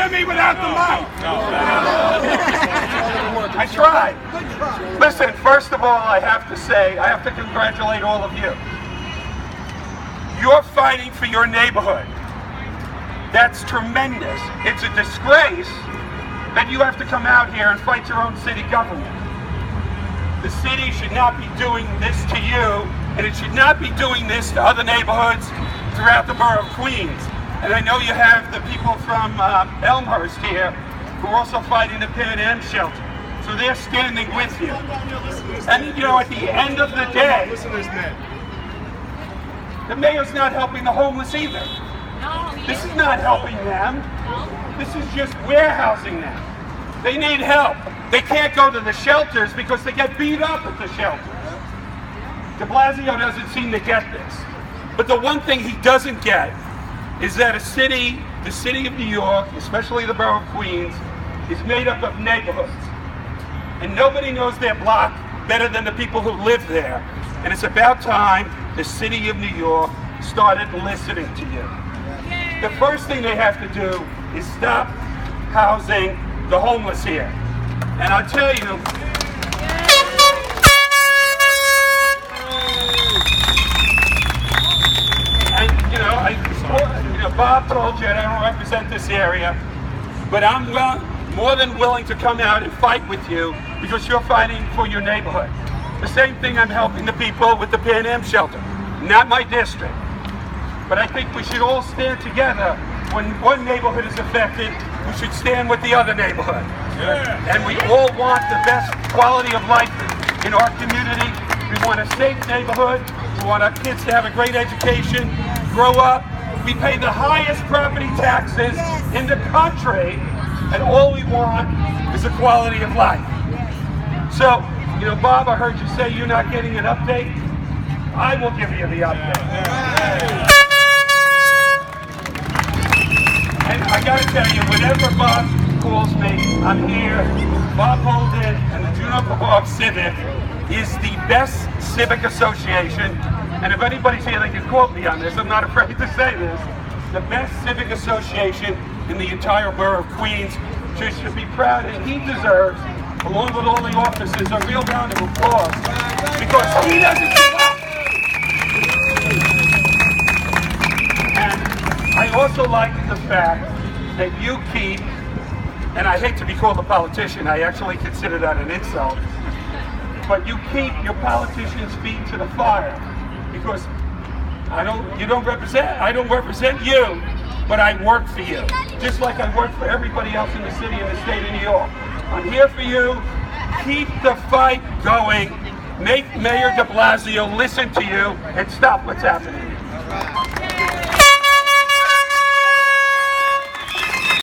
hear me without the mic? I tried. Listen, first of all, I have to say, I have to congratulate all of you. You're fighting for your neighborhood. That's tremendous. It's a disgrace that you have to come out here and fight your own city government. The city should not be doing this to you, and it should not be doing this to other neighborhoods throughout the borough of Queens. And I know you have the people from Elmhurst here who are also fighting the Pan Am shelter. So they're standing with you. And you know, at the end of the day, the mayor's not helping the homeless either. This is not helping them. This is just warehousing them. They need help. They can't go to the shelters because they get beat up at the shelters. De Blasio doesn't seem to get this. But the one thing he doesn't get is that the city of New York, especially the borough of Queens, is made up of neighborhoods. And nobody knows their block better than the people who live there. And it's about time the city of New York started listening to you. The first thing they have to do is stop housing the homeless here. And I'll tell you, Bob told you I don't represent this area, but I'm more than willing to come out and fight with you because you're fighting for your neighborhood. The same thing I'm helping the people with the Pan Am shelter, not my district. But I think we should all stand together. When one neighborhood is affected, we should stand with the other neighborhood. Yeah. And we all want the best quality of life in our community. We want a safe neighborhood. We want our kids to have a great education, grow up. We pay the highest property taxes in the country, and all we want is a quality of life. So, Bob, I heard you say you're not getting an update. I will give you the update. And I gotta tell you, whenever Bob calls me, I'm here. Bob Holden and the Juniper Park Civic is the best civic association. And if anybody's here, they can quote me on this. I'm not afraid to say this. The best civic association in the entire borough of Queens. So you should be proud, and he deserves, along with all the officers, a real round of applause because he doesn't give up. And I also like the fact that you keep, and I hate to be called a politician, I actually consider that an insult, but you keep your politicians' feet to the fire. Because I don't represent you, but I work for you. Just like I work for everybody else in the city and the state of New York. I'm here for you. Keep the fight going. Make Mayor de Blasio listen to you and stop what's happening.